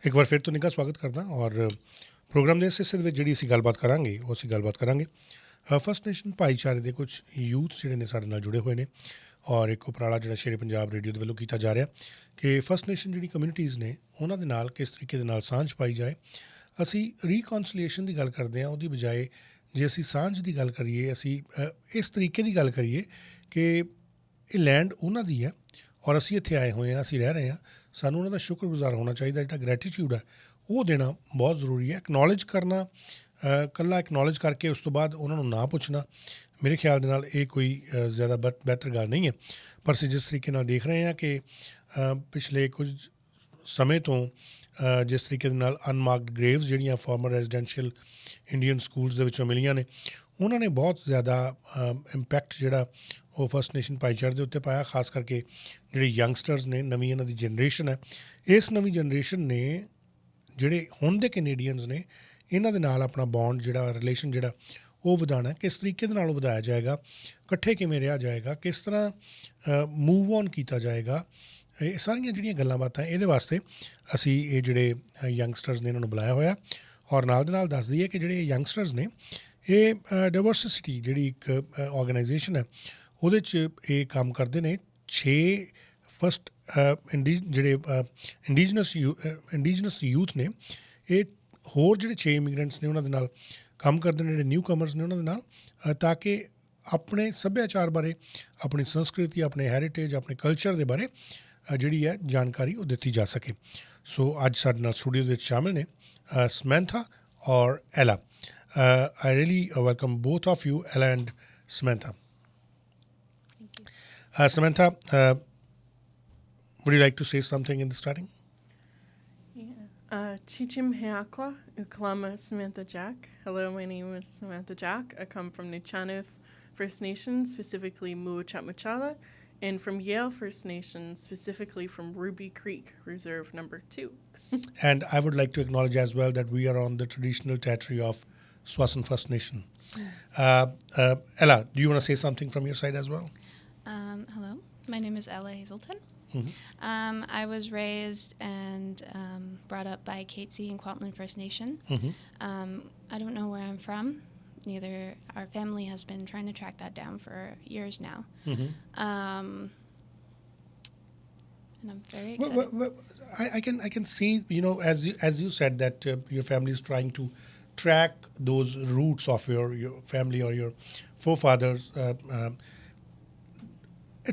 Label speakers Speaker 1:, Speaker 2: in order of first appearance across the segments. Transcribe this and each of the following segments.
Speaker 1: ਇੱਕ ਵਾਰ ਫਿਰ ਤੋਂ ਨਿੱਘਾ ਸਵਾਗਤ ਕਰਦਾ ਔਰ ਪ੍ਰੋਗਰਾਮ ਦੇ ਇਸ ਹਿੱਸੇ ਦੇ ਵਿੱਚ ਜਿਹੜੀ ਅਸੀਂ ਗੱਲਬਾਤ ਕਰਾਂਗੇ ਉਹ ਅਸੀਂ ਗੱਲਬਾਤ ਕਰਾਂਗੇ ਫਸਟ ਨੇਸ਼ਨ ਭਾਈਚਾਰੇ ਦੇ ਕੁਝ ਯੂਥ ਜਿਹੜੇ ਨੇ ਸਾਡੇ ਨਾਲ ਜੁੜੇ ਹੋਏ ਨੇ ਔਰ ਇੱਕ ਉਪਰਾਲਾ ਜਿਹੜਾ ਸ਼ੇਰੇ ਪੰਜਾਬ ਰੇਡੀਓ ਦੇ ਵੱਲੋਂ ਕੀਤਾ ਜਾ ਰਿਹਾ ਕਿ ਫਸਟ ਨੇਸ਼ਨ ਜਿਹੜੀ ਕਮਿਊਨਿਟੀਜ਼ ਨੇ ਉਹਨਾਂ ਦੇ ਨਾਲ ਕਿਸ ਤਰੀਕੇ ਦੇ ਨਾਲ ਸਾਂਝ ਪਾਈ ਜਾਏ। ਅਸੀਂ ਰੀਕੌਂਸਲੀਏਸ਼ਨ ਦੀ ਗੱਲ ਕਰਦੇ ਹਾਂ, ਉਹਦੀ ਬਜਾਏ ਜੇ ਅਸੀਂ ਸਾਂਝ ਦੀ ਗੱਲ ਕਰੀਏ, ਅਸੀਂ ਇਸ ਤਰੀਕੇ ਦੀ ਗੱਲ ਕਰੀਏ ਕਿ ਇਹ ਲੈਂਡ ਉਹਨਾਂ ਦੀ ਹੈ ਔਰ ਅਸੀਂ ਇੱਥੇ ਆਏ ਹੋਏ ਹਾਂ, ਅਸੀਂ ਰਹਿ ਰਹੇ ਹਾਂ, ਸਾਨੂੰ ਉਹਨਾਂ ਦਾ ਸ਼ੁਕਰਗੁਜ਼ਾਰ ਹੋਣਾ ਚਾਹੀਦਾ। ਜਿਹੜਾ ਗ੍ਰੈਟੀਟਿਊਡ ਹੈ ਉਹ ਦੇਣਾ ਬਹੁਤ ਜ਼ਰੂਰੀ ਹੈ। ਐਕਨੋਲੇਜ ਕਰਨਾ, ਇਕੱਲਾ ਐਕਨੋਲੇਜ ਕਰਕੇ ਉਸ ਤੋਂ ਬਾਅਦ ਉਹਨਾਂ ਨੂੰ ਨਾ ਪੁੱਛਣਾ, ਮੇਰੇ ਖਿਆਲ ਦੇ ਨਾਲ ਇਹ ਕੋਈ ਜ਼ਿਆਦਾ ਬਿਹਤਰ ਗੱਲ ਨਹੀਂ ਹੈ। ਪਰ ਅਸੀਂ ਜਿਸ ਤਰੀਕੇ ਨਾਲ ਦੇਖ ਰਹੇ ਹਾਂ ਕਿ ਪਿਛਲੇ ਕੁਝ ਸਮੇਂ ਤੋਂ ਜਿਸ ਤਰੀਕੇ ਦੇ ਨਾਲ ਅਨਮਾਰਕਡ ਗ੍ਰੇਵਸ ਜਿਹੜੀਆਂ ਫਾਰਮਰ ਰੈਜ਼ੀਡੈਂਸ਼ੀਅਲ ਇੰਡੀਅਨ ਸਕੂਲਸ ਦੇ ਵਿੱਚੋਂ ਮਿਲੀਆਂ ਨੇ, ਉਹਨਾਂ ਨੇ ਬਹੁਤ ਜ਼ਿਆਦਾ ਇੰਪੈਕਟ ਜਿਹੜਾ ਉਹ ਫਸਟ ਨੇਸ਼ਨ ਭਾਈਚਾਰੇ ਦੇ ਉੱਤੇ ਪਾਇਆ। ਖਾਸ ਕਰਕੇ ਜਿਹੜੇ ਯੰਗਸਟਰਸ ਨੇ, ਨਵੀਂ ਇਹਨਾਂ ਦੀ ਜਨਰੇਸ਼ਨ ਹੈ, ਇਸ ਨਵੀਂ ਜਨਰੇਸ਼ਨ ਨੇ ਜਿਹੜੇ ਹੁਣ ਦੇ ਕੈਨੇਡੀਅਨਸ ਨੇ ਇਹਨਾਂ ਦੇ ਨਾਲ ਆਪਣਾ ਬੌਂਡ ਜਿਹੜਾ ਰਿਲੇਸ਼ਨ ਜਿਹੜਾ ਉਹ ਵਧਾਉਣਾ। ਕਿਸ ਤਰੀਕੇ ਦੇ ਨਾਲ ਉਹ ਵਧਾਇਆ ਜਾਏਗਾ, ਇਕੱਠੇ ਕਿਵੇਂ ਰਿਹਾ ਜਾਏਗਾ, ਕਿਸ ਤਰ੍ਹਾਂ ਮੂਵ ਔਨ ਕੀਤਾ ਜਾਏਗਾ, ਇਹ ਸਾਰੀਆਂ ਜਿਹੜੀਆਂ ਗੱਲਾਂ ਬਾਤਾਂ ਇਹਦੇ ਵਾਸਤੇ ਅਸੀਂ ਇਹ ਜਿਹੜੇ ਯੰਗਸਟਰਸ ਨੇ ਇਹਨਾਂ ਨੂੰ ਬੁਲਾਇਆ ਹੋਇਆ। ਔਰ ਨਾਲ ਦੇ ਨਾਲ ਦੱਸ ਦਈਏ ਕਿ ਜਿਹੜੇ ਯੰਗਸਟਰਸ ਨੇ ਇਹ ਡਾਇਵਰਸਿਟੀ ਜਿਹੜੀ ਇੱਕ ਆਰਗੇਨਾਈਜੇਸ਼ਨ ਹੈ ਉਹਦੇ 'ਚ ਇਹ ਕੰਮ ਕਰਦੇ ਨੇ। 6 ਫਸਟ ਜਿਹੜੇ ਇੰਡੀਜਨਸ ਯੂਥ ਨੇ, ਇਹ ਹੋਰ ਜਿਹੜੇ 6 ਇਮੀਗਰੈਂਟਸ ਨੇ ਉਹਨਾਂ ਦੇ ਨਾਲ ਕੰਮ ਕਰਦੇ ਨੇ, ਜਿਹੜੇ ਨਿਊ ਕਮਰਸ ਨੇ ਉਹਨਾਂ ਦੇ ਨਾਲ, ਤਾਂ ਕਿ ਆਪਣੇ ਸੱਭਿਆਚਾਰ ਬਾਰੇ, ਆਪਣੀ ਸੰਸਕ੍ਰਿਤੀ, ਆਪਣੇ ਹੈਰੀਟੇਜ, ਆਪਣੇ ਕਲਚਰ ਦੇ ਬਾਰੇ ਜਿਹੜੀ ਹੈ ਜਾਣਕਾਰੀ ਉਹ ਦਿੱਤੀ ਜਾ ਸਕੇ। ਸੋ ਅੱਜ ਸਾਡੇ ਨਾਲ ਸਟੂਡੀਓ ਦੇ ਵਿੱਚ ਸ਼ਾਮਿਲ ਨੇ ਸਮੈਂਥਾ ਔਰ ਐਲਾ। I really welcome both of you, Ella and Samantha. Samantha, would you like to say something in the starting?
Speaker 2: Chichim Heakwa, Uklama Samantha Jack. Hello, my name is Samantha Jack. I come from Nuchanuth First Nation, specifically Muwachapmuchala, and from Yale First Nation, specifically from Ruby Creek, Reserve Number 2.
Speaker 1: And I would like to acknowledge as well that we are on the traditional territory of Swasan First Nation. Ella, do you want to say something from your side as well?
Speaker 3: Hello, my name is Ella Hazelton.
Speaker 1: Mm-hmm.
Speaker 3: I was raised and brought up by Catesy and Kwantlen First Nation.
Speaker 1: Mm-hmm.
Speaker 3: I don't know where I'm from. Neither. Our family has been trying to track that down for years now.
Speaker 1: Mm-hmm.
Speaker 3: And I'm very excited.
Speaker 1: Well, I can see, as you said that your family is trying to track those roots of your family or your forefathers.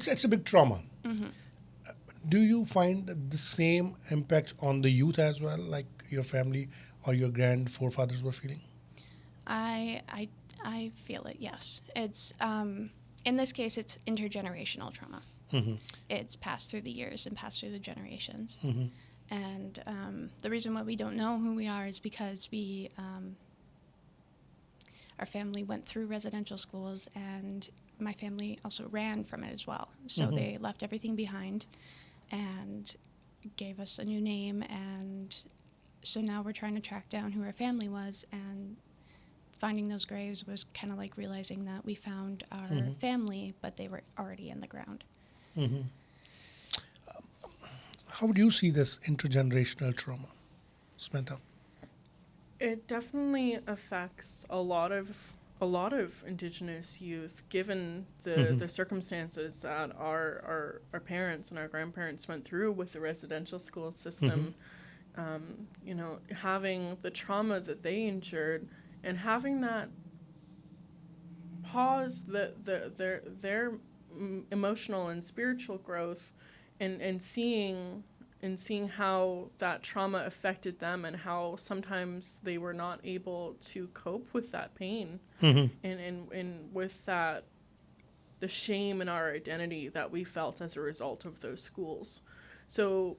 Speaker 1: It's a big trauma.
Speaker 3: Mm-hmm.
Speaker 1: Do you find the same impact on the youth as well, like your family or your forefathers were feeling?
Speaker 3: I feel it, yes. It's in this case, it's intergenerational trauma.
Speaker 1: Mm-hmm.
Speaker 3: It's passed through the years and passed through the generations.
Speaker 1: Mm-hmm.
Speaker 3: And the reason why we don't know who we are is because our family went through residential schools, and my family also ran from it as well. So
Speaker 1: Mm-hmm.
Speaker 3: they left everything behind and gave us a new name. And so now we're trying to track down who our family was, and finding those graves was kind of like realizing that we found our
Speaker 1: Mm-hmm.
Speaker 3: family, but they were already in the ground.
Speaker 1: Mm-hmm. How would you see this intergenerational trauma, Samantha?
Speaker 2: It definitely affects a lot of Indigenous youth, given the circumstances that our parents and our grandparents went through with the residential school system. Having the trauma that they endured and having that pause their emotional and spiritual growth, and seeing how that trauma affected them, and how sometimes they were not able to cope with that pain.
Speaker 1: Mm-hmm.
Speaker 2: and with that, the shame in our identity that we felt as a result of those schools. So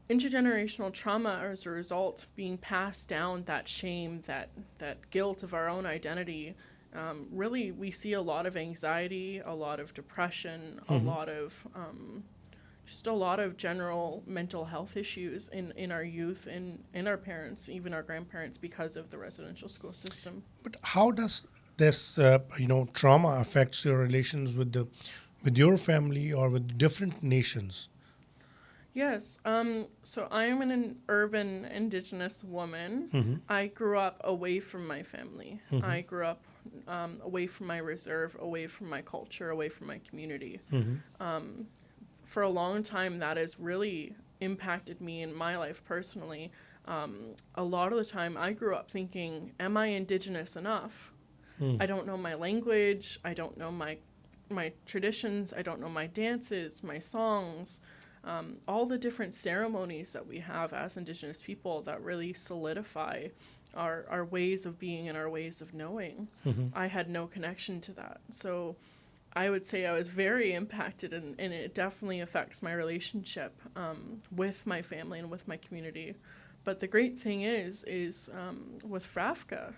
Speaker 2: intergenerational trauma, as a result, being passed down, that shame, that guilt of our own identity, really we see a lot of anxiety, a lot of depression,
Speaker 1: Mm-hmm.
Speaker 2: a lot of just a lot of general mental health issues in our youth and in our parents, even our grandparents, because of the residential school system.
Speaker 1: But how does this, trauma affects your relations with your family or with different nations?
Speaker 2: Yes. So I am an urban Indigenous woman.
Speaker 1: Mm-hmm.
Speaker 2: I grew up away from my family.
Speaker 1: Mm-hmm.
Speaker 2: I grew up away from my reserve, away from my culture, away from my community.
Speaker 1: Mm-hmm.
Speaker 2: For a long time, that has really impacted me in my life personally. A lot of the time, I grew up thinking, "Am I Indigenous enough? I don't know my language. I don't know my traditions. I don't know my dances, my songs." All the different ceremonies that we have as Indigenous people that really solidify our ways of being and our ways of knowing. I had no connection to that. So I would say I was very impacted, and it definitely affects my relationship with my family and with my community. But the great thing is with FRAFCA,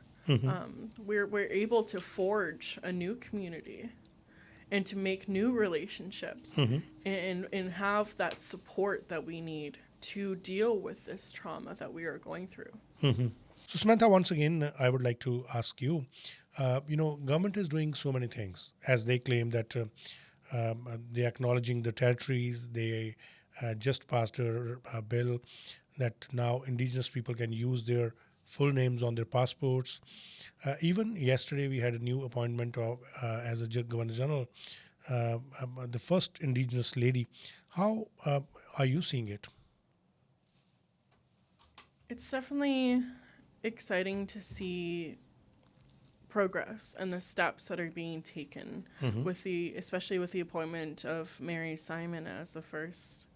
Speaker 2: we're able to forge a new community and to make new relationships and have that support that we need to deal with this trauma that we are going through.
Speaker 1: So, Samantha, once again, I would like to ask you, government is doing so many things, as they claim that they're acknowledging the territories. They just passed a bill that now Indigenous people can use their full names on their passports. Even yesterday, we had a new appointment of as a Governor General, the first Indigenous lady. How are you seeing it?
Speaker 2: It's definitely exciting to see progress and the steps that are being taken with especially with the appointment of Mary Simon as the first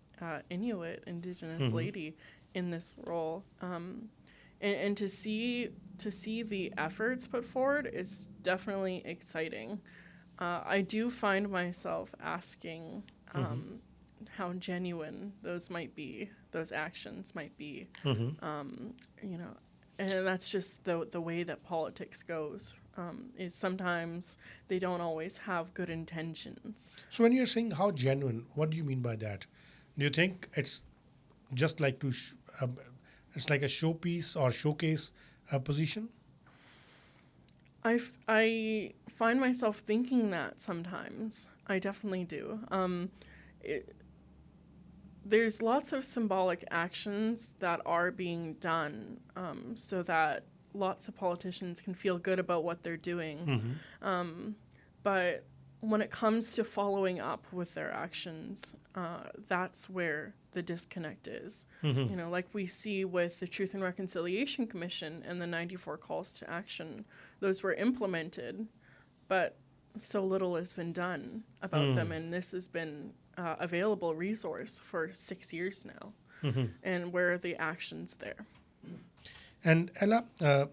Speaker 2: Inuit Indigenous lady in this role. And to see the efforts put forward is definitely exciting. I do find myself asking how genuine those actions might be. And that's just the way that politics goes. Is sometimes they don't always have good intentions.
Speaker 1: So, when you're saying how genuine, what do you mean by that? Do you think it's just like it's like a showpiece or showcase position?
Speaker 2: I find myself thinking that sometimes. I definitely do. There's lots of symbolic actions that are being done so that lots of politicians can feel good about what they're doing. But when it comes to following up with their actions, that's where the disconnect is. Like we see with the Truth and Reconciliation Commission and the 94 calls to action, those were implemented, but so little has been done about them, and this has been available resource for 6 years now. And where are the actions there?
Speaker 1: And Ella, I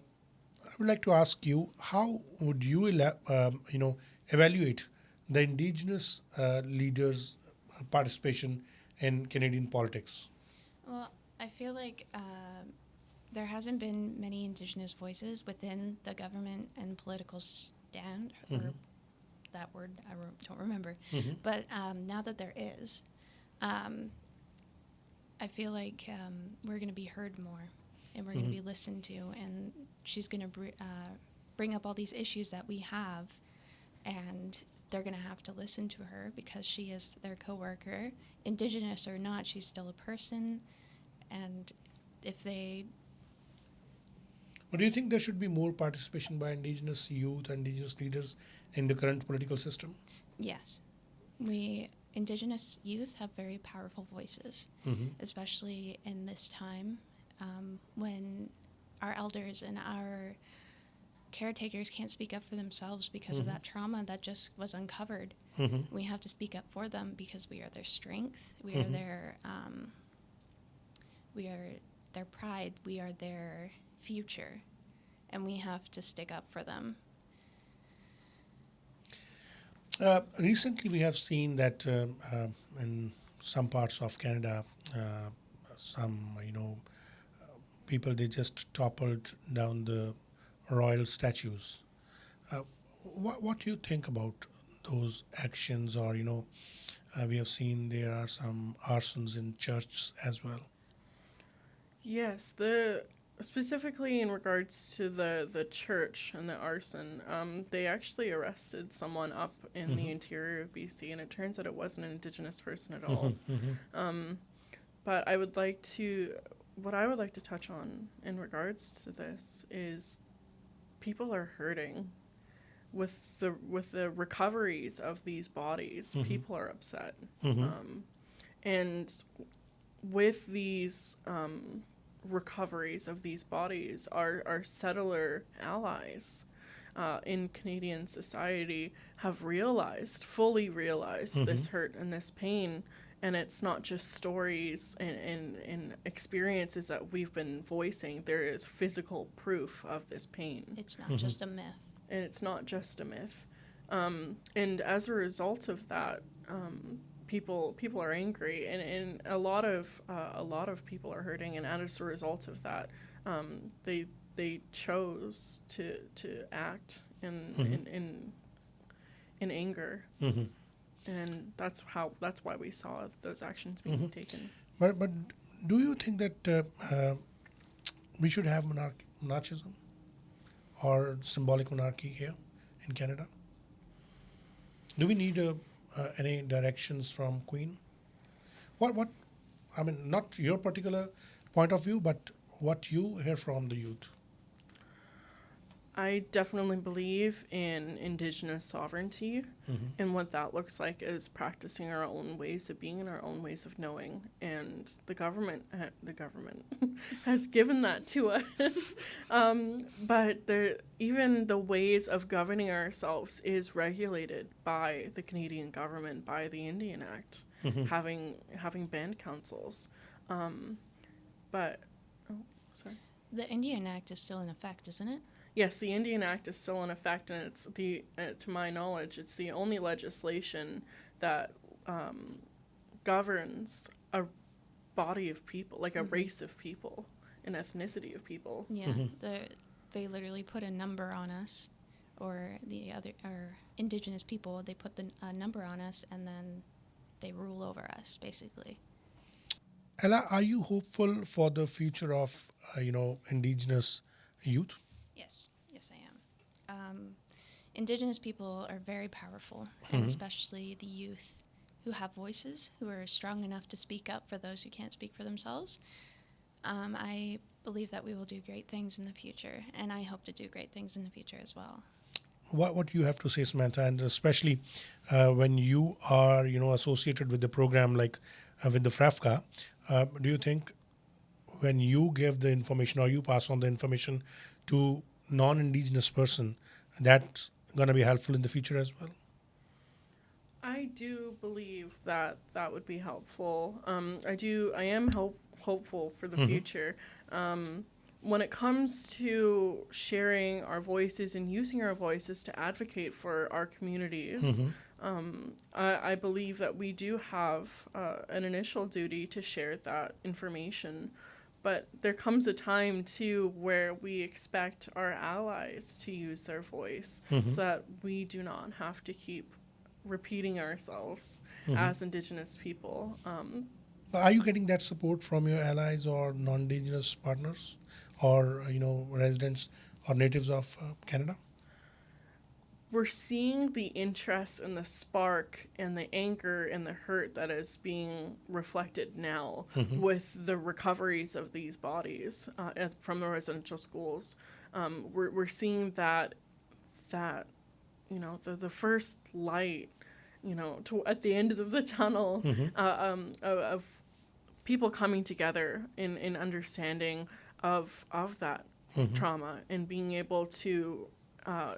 Speaker 1: would like to ask you, how would you, evaluate the Indigenous leaders' participation in Canadian politics?
Speaker 3: Well, I feel like there hasn't been many Indigenous voices within the government and political stand, or that word I don't remember. But now that there is, I feel like we're going to be heard more, and we're going to be listened to, and she's going to bring up all these issues that we have, and they're going to have to listen to her because she is their coworker. Indigenous or not, she's still a person, and if they...
Speaker 1: But do you think there should be more participation by Indigenous youth and Indigenous leaders in the current political system?
Speaker 3: Yes. Indigenous youth have very powerful voices, especially in this time when our elders and our caretakers can't speak up for themselves because of that trauma that just was uncovered. We have to speak up for them because we are their strength. We are their pride. We are their future, and we have to stick up for them.
Speaker 1: Recently, we have seen that in some parts of Canada, some people, they just toppled down the royal statues. What do you think about those actions? Or we have seen there are some arsons in churches as well.
Speaker 2: Yes, specifically in regards to the church and the arson, they actually arrested someone up in the interior of BC, and it turns out it wasn't an Indigenous person at all. But what I would like to touch on in regards to this is people are hurting with the recoveries of these bodies. People are upset. And with these recoveries of these bodies, our settler allies in Canadian society have fully realized this hurt and this pain. And it's not just stories and experiences that we've been voicing. There is physical proof of this pain.
Speaker 3: It's not just a myth.
Speaker 2: And it's not just a myth. And as a result of that, people are angry, and a lot of people are hurting. And as a result of that, they chose to act in anger. And that's why we saw those actions being taken.
Speaker 1: But do you think that we should have monarchism or symbolic monarchy here in Canada? Do we need any directions from Queen? What? I mean, not your particular point of view, but what you hear from the youth.
Speaker 2: I definitely believe in Indigenous sovereignty, and what that looks like is practicing our own ways of being and our own ways of knowing. And the government has given that to us. But even the ways of governing ourselves is regulated by the Canadian government, by the Indian Act, having band councils.
Speaker 3: The Indian Act is still in effect, isn't it?
Speaker 2: Yes, the Indian Act is still in effect, and it's to my knowledge, it's the only legislation that governs a body of people, like a race of people, an ethnicity of people.
Speaker 3: Yeah, they literally put a number on us, or Indigenous people. They put a number on us, and then they rule over us, basically.
Speaker 1: Ella, are you hopeful for the future of Indigenous youth?
Speaker 3: Yes, I am. Indigenous people are very powerful, and especially the youth who have voices, who are strong enough to speak up for those who can't speak for themselves. I believe that we will do great things in the future, and I hope to do great things in the future as well.
Speaker 1: What do you have to say, Samantha, and especially when you are associated with the program like with the FRAFCA, do you think when you give the information or you pass on the information to non-Indigenous person, that's going to be helpful in the future as well?
Speaker 2: I do believe that would be helpful. I am hopeful for the future. When it comes to sharing our voices and using our voices to advocate for our communities, I believe that we do have an initial duty to share that information. But there comes a time, too, where we expect our allies to use their voice so that we do not have to keep repeating ourselves as Indigenous people.
Speaker 1: Are you getting that support from your allies or non-Indigenous partners or, residents or natives of Canada?
Speaker 2: We're seeing the interest and the spark and the anger and the hurt that is being reflected now with the recoveries of these bodies from the residential schools. We're seeing that the first light, at the end of the tunnel of people coming together in understanding of that trauma and being able to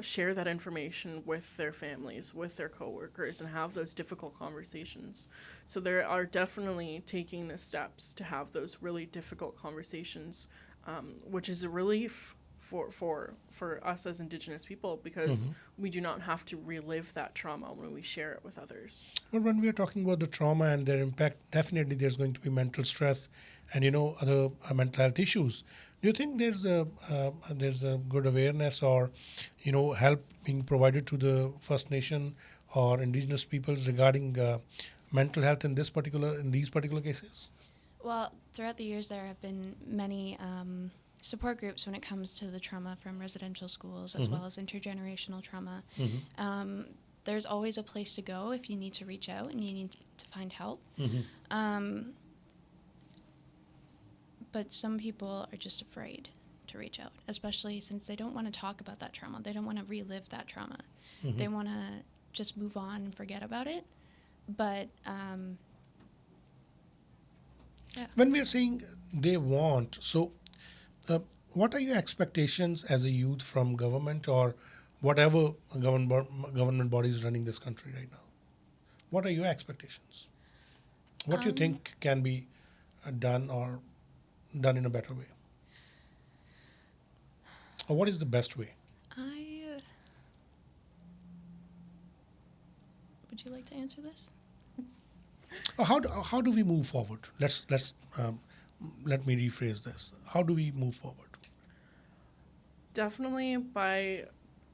Speaker 2: share that information with their families, with their coworkers, and have those difficult conversations. So they are definitely taking the steps to have those really difficult conversations, which is a relief for us as Indigenous people, because we do not have to relive that trauma when we share it with others.
Speaker 1: But when we are talking about the trauma and their impact, definitely there's going to be mental stress and other mental health issues. Do you think there's a good awareness or help being provided to the First Nation or Indigenous peoples regarding mental health in these particular cases?
Speaker 3: Well, throughout the years there have been many support groups when it comes to the trauma from residential schools as well as intergenerational trauma. There's always a place to go if you need to reach out and you need to find help. but some people are just afraid to reach out, especially since they don't want to talk about that trauma. They don't want to relive that trauma. They want to just move on and forget about it. But yeah.
Speaker 1: When we are saying they want, so what are your expectations as a youth from government or whatever government body is running this country right now? What are your expectations? What do you think can be done or done in a better way? Or what is the best way?
Speaker 3: Would you like to answer this?
Speaker 1: How do we move forward? Let me rephrase this. How do we move forward?
Speaker 2: Definitely by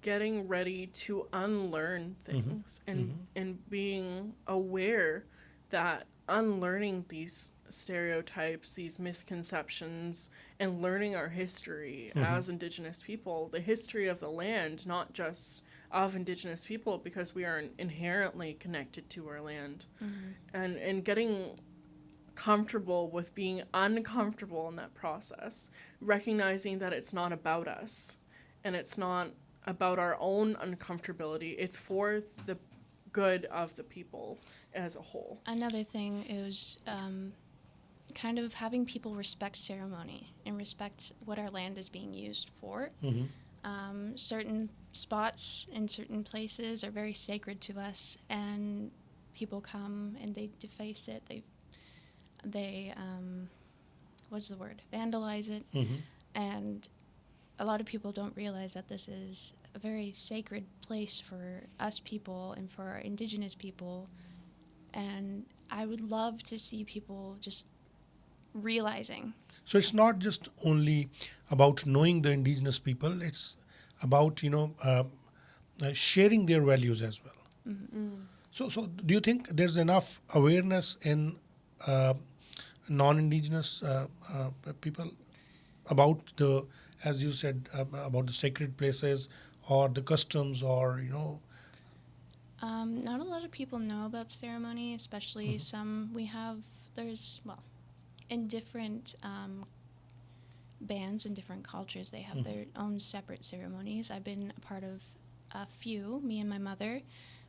Speaker 2: getting ready to unlearn things and being aware that unlearning these stereotypes, these misconceptions, and learning our history as Indigenous people, the history of the land, not just of Indigenous people, because we are inherently connected to our land, and getting comfortable with being uncomfortable in that process, recognizing that it's not about us and it's not about our own uncomfortability, it's for the good of the people as a whole.
Speaker 3: Another thing is kind of having people respect ceremony and respect what our land is being used for. Certain spots in certain places are very sacred to us, and people come and they deface it. They what's the word? Vandalize it. And a lot of people don't realize that this is a very sacred place for us people and for our Indigenous people. And I would love to see people just realizing.
Speaker 1: So it's not just only about knowing the Indigenous people, it's about, sharing their values as well. So do you think there's enough awareness in non-Indigenous people about the, as you said, about the sacred places or the customs or,
Speaker 3: Not a lot of people know about ceremony, especially some in different bands and different cultures, they have their own separate ceremonies. I've been a part of a few, me and my mother.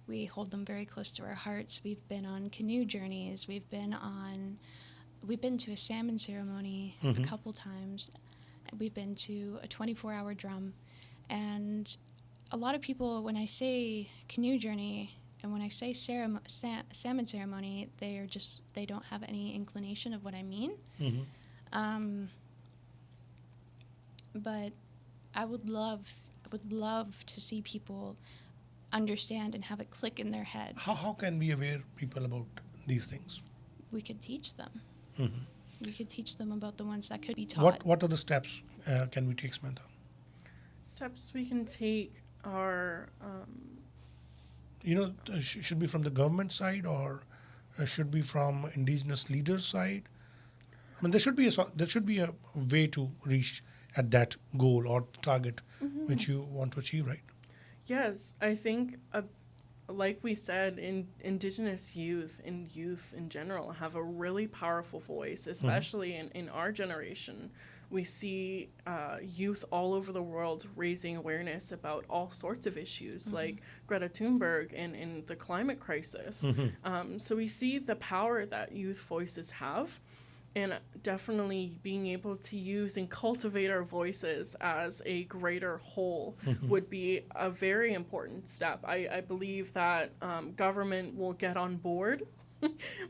Speaker 3: We hold them very close to our hearts. We've been on canoe journeys. We've been to a salmon ceremony a couple times. We've been to a 24-hour drum. And a lot of people, when I say canoe journey and when I say salmon ceremony, they don't have any inclination of what I mean. But I would love to see people understand and have it click in their heads.
Speaker 1: How can we aware people about these things?
Speaker 3: We could teach them. We could teach them about the ones that could be taught.
Speaker 1: What are the steps can we take, Samantha?
Speaker 2: Steps we can take are,
Speaker 1: should be from the government side or should be from Indigenous leaders' side. I mean, there should be a way to reach at that goal or target which you want to achieve, right?
Speaker 2: Yes, I think, like we said, Indigenous youth and youth in general have a really powerful voice, especially in our generation. We see youth all over the world raising awareness about all sorts of issues, like Greta Thunberg and the climate crisis. So we see the power that youth voices have, and definitely being able to use and cultivate our voices as a greater whole would be a very important step. I believe that government will get on board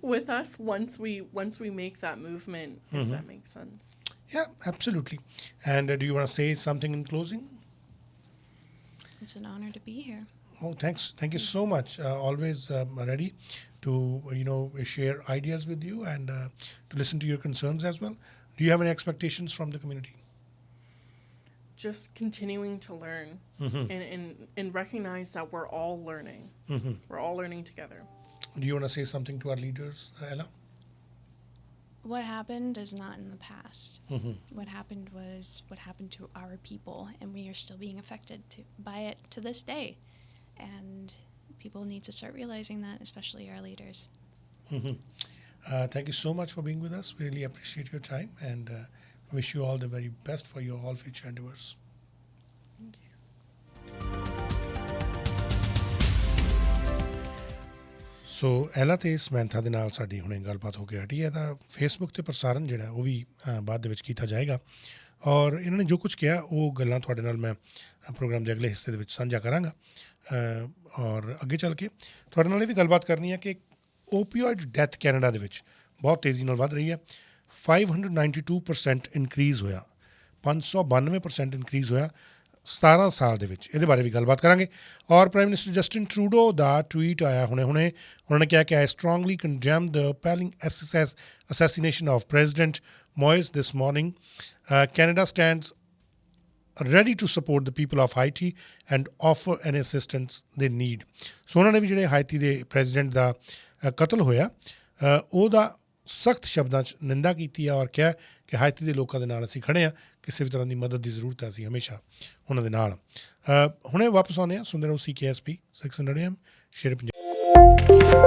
Speaker 2: with us once we make that movement, if that makes sense.
Speaker 1: Yeah, absolutely. And do you want to say something in closing?
Speaker 3: It's an honor to be here.
Speaker 1: Oh, thanks. Thank you so much. Always ready to, share ideas with you and to listen to your concerns as well. Do you have any expectations from the community?
Speaker 2: Just continuing to learn and recognize that we're all learning. We're all learning together.
Speaker 1: Do you want to say something to our leaders, Ella?
Speaker 3: What happened is not in the past. What happened was what happened to our people, and we are still being affected by it to this day. And people need to start realizing that, especially our leaders.
Speaker 1: Thank you so much for being with us. Really appreciate your time, and Wish you all the very best for your all future endeavors. ਸੋ ਐਲਾ ਤੇ ਸਮੈਂਥਾ ਦੇ ਨਾਲ ਸਾਡੀ ਹੁਣੇ ਗੱਲਬਾਤ ਹੋ ਕੇ ਹਟੀ ਹੈ ਤਾਂ ਫੇਸਬੁੱਕ 'ਤੇ ਪ੍ਰਸਾਰਣ ਜਿਹੜਾ ਉਹ ਵੀ ਬਾਅਦ ਦੇ ਵਿੱਚ ਕੀਤਾ ਜਾਏਗਾ ਔਰ ਇਹਨਾਂ ਨੇ ਜੋ ਕੁਝ ਕਿਹਾ ਉਹ ਗੱਲਾਂ ਤੁਹਾਡੇ ਨਾਲ ਮੈਂ ਪ੍ਰੋਗਰਾਮ ਦੇ ਅਗਲੇ ਹਿੱਸੇ ਦੇ ਵਿੱਚ ਸਾਂਝਾ ਕਰਾਂਗਾ ਔਰ ਅੱਗੇ ਚੱਲ ਕੇ ਤੁਹਾਡੇ ਨਾਲ ਇਹ ਵੀ ਗੱਲਬਾਤ ਕਰਨੀ ਹੈ ਕਿ ਓਪੀਓਇਡ ਡੈਥ ਕੈਨੇਡਾ ਦੇ ਵਿੱਚ ਬਹੁਤ ਤੇਜ਼ੀ ਨਾਲ ਵੱਧ ਰਹੀ ਹੈ 592% ਇਨਕਰੀਜ਼ ਹੋਇਆ 592% ਇਨਕਰੀਜ਼ ਹੋਇਆ 17 ਸਾਲ ਦੇ ਵਿੱਚ ਇਹਦੇ ਬਾਰੇ ਵੀ ਗੱਲਬਾਤ ਕਰਾਂਗੇ ਔਰ ਪ੍ਰਾਈਮ ਮਿਨਿਸਟਰ ਜਸਟਿਨ ਟਰੂਡੋ ਦਾ ਟਵੀਟ ਆਇਆ ਹੁਣੇ ਉਹਨਾਂ ਨੇ ਕਿਹਾ ਕਿ I strongly condemn the appalling assassination of President Moise this morning. Canada stands ready to support the people of Haiti and offer any assistance they need. ਸੋ ਉਹਨਾਂ ਨੇ ਵੀ ਜਿਹੜੇ ਹਾਈਤੀ ਦੇ ਪ੍ਰੈਜ਼ੀਡੈਂਟ ਦਾ ਕਤਲ ਹੋਇਆ ਉਹਦਾ ਸਖਤ ਸ਼ਬਦਾਂ 'ਚ ਨਿੰਦਾ ਕੀਤੀ ਆ ਔਰ ਕਿਹਾ ਕਿ ਹਾਈਤੀ ਦੇ ਲੋਕਾਂ ਦੇ ਨਾਲ ਅਸੀਂ ਖੜ੍ਹੇ ਹਾਂ ਕਿਸੇ ਵੀ ਤਰ੍ਹਾਂ ਦੀ ਮਦਦ ਦੀ ਜ਼ਰੂਰਤ ਹੈ ਅਸੀਂ ਹਮੇਸ਼ਾ ਉਹਨਾਂ ਦੇ ਨਾਲ ਹੁਣੇ ਵਾਪਸ ਆਉਂਦੇ ਹਾਂ ਸੁਣਦੇ ਰਹੋ CKSP 600 AM ਸ਼ੇਰ ਪੰਜਾਬ